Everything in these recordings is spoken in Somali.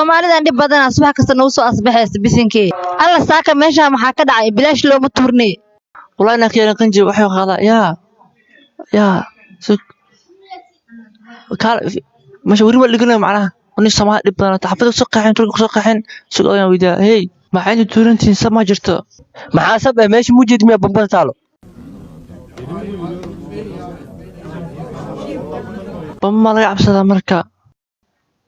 Soomaalida dhib badan asbax kasta noo soo asbaxaysa bisinkii alla saaka meesha maxaa ka dhacay bilaash looma tuurnay والله أنا كيان قنجي وحي وخلا يا سك كار مشاورين اللي قلنا معنا وني سماع دبنا تحفظ سقحين ترك سقحين سوق يا ويدا هي ما عندي تورنتين سما جرت محاسب ماشي موجود 100 بمبر تالو بما لا يعبسد مركا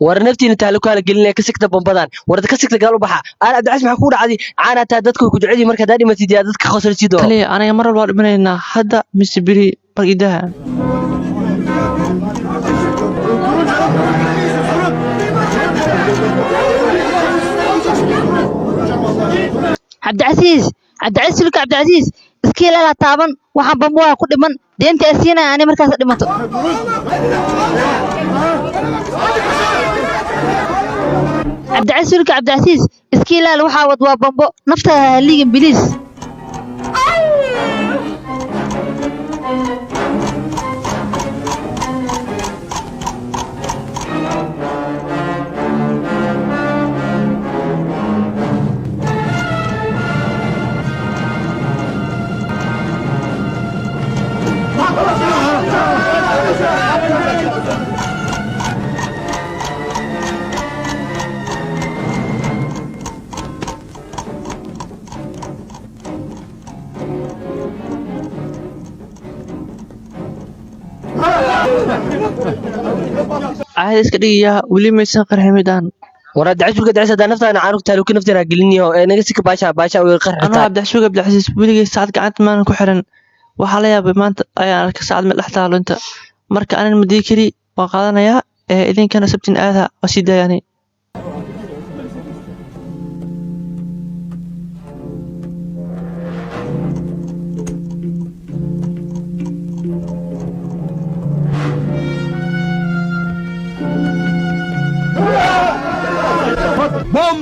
ورنفتي نتالو كala gelinay ka sigta bombadan warad ka sigta gaal u baxa aan abdi casmi ku dhacday aan taa dadku ku duceeyay marka daadi ma tidiya dadka khasarsido kaliya aniga mar walba dhimanayna hadda misbiri baqidaha Cabdi Cabdi iskiila la taaban waxaan bambuwa ku dhiman deenta asiina aan markaas dhimato Cabdi Aziz iskiila waxa wad waa bambo nafta liigin bilis عاد iska dhigiya wali ma san qarximidaan warad casmi ka dacaysa naftaana aan ku taalo ka nafteena geliniyo naga sika baasha way qarxata ana abdi casmi Abdi Aziz waliga saad gacanta maan ku xiran waxa la yaabay maanta ayaan arkay saad mid dhaxtaalo inta marka aanan madii kari waa qaadanaya idinkana sabtin aada wasiidayani بوم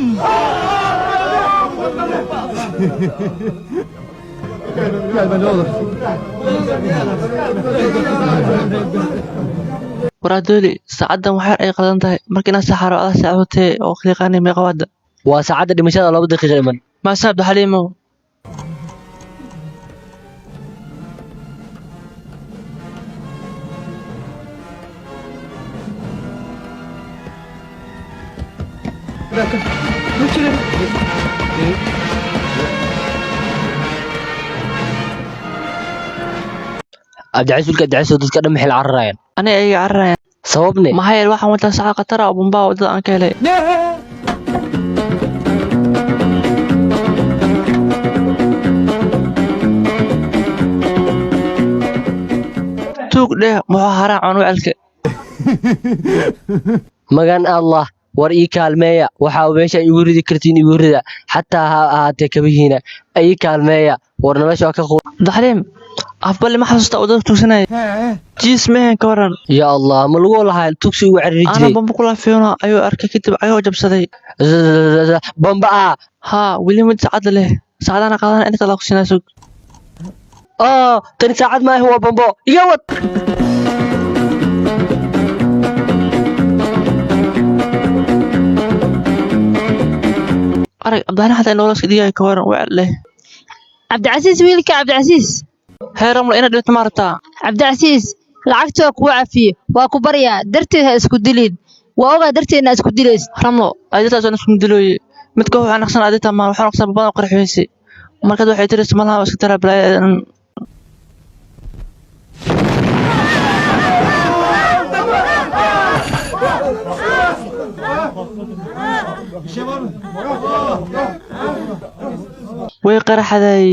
waraadoli saacadan waxay ay qadan tahay markii aan saxaro ala saacotee oo qiiqaanay meeqawada waa saacada dhimashada 2 daqiiqo dhiman ma saabda xaliimo abdi casmi ka dacayso dadka dhamay xil cararayaan ana ay cararayaan sababne ma hayr waxaan wada saacad qatar oo bumba wadada aan ka helay tuug dheh muxuu haraan wacalka magan allah war ii kaalmeeya waxa meesha igu ridi kartiin igu rida xataa ha ahaatee kabihiina ay kaalmeeya war nolosha ka qo daxliim afbal ma xasuusta wadada tuugsanay jiis mehen ka waran ya allah ma lagu lahaa tugsi ugu cariri ana jiray bamba kula fiona ayuu arkay kadib ayuu jabsaday bamba ha wali mid saacad leh saacadana qaadan inta kala qsinaaso tani saacad ma huwa bambo iga wad arag abdana hada nolol iska dhigay ka waran waa leh Cabdi Aziz wiilka Cabdi Aziz heeram la ina dhigto maarta Cabdi Aziz lacagta ku cafiye waa ku baryaa darteed ha isku dilin waa ogaa darteedna isku dileys ramlo ayadaas aan isku dilooy mid koox aan aqsan adita ma waxaan aqsan badan qarxiyay markaad waxay tiri ismalaha iska tara balay way qaraxday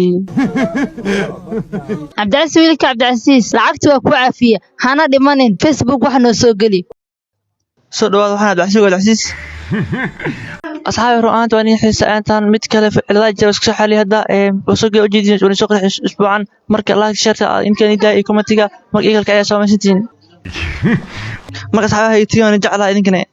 Cabdi Aziz wiilka Cabdi Aziz lacagta waa ku cafiye hana dhimanin Facebook wax noo soo gali soo dhawaad waxaan Cabdi Aziz أصحابي رؤانت وأني حس أنتان متكلف لا جالس كحالي هذا وسوق وجديد ونسوق أسبوعا مرك الله شرط يمكن يدعي كومنتيجا مرك يقول كأي سوامسين مرك أصحابي هيتيون جعلها إذن كنا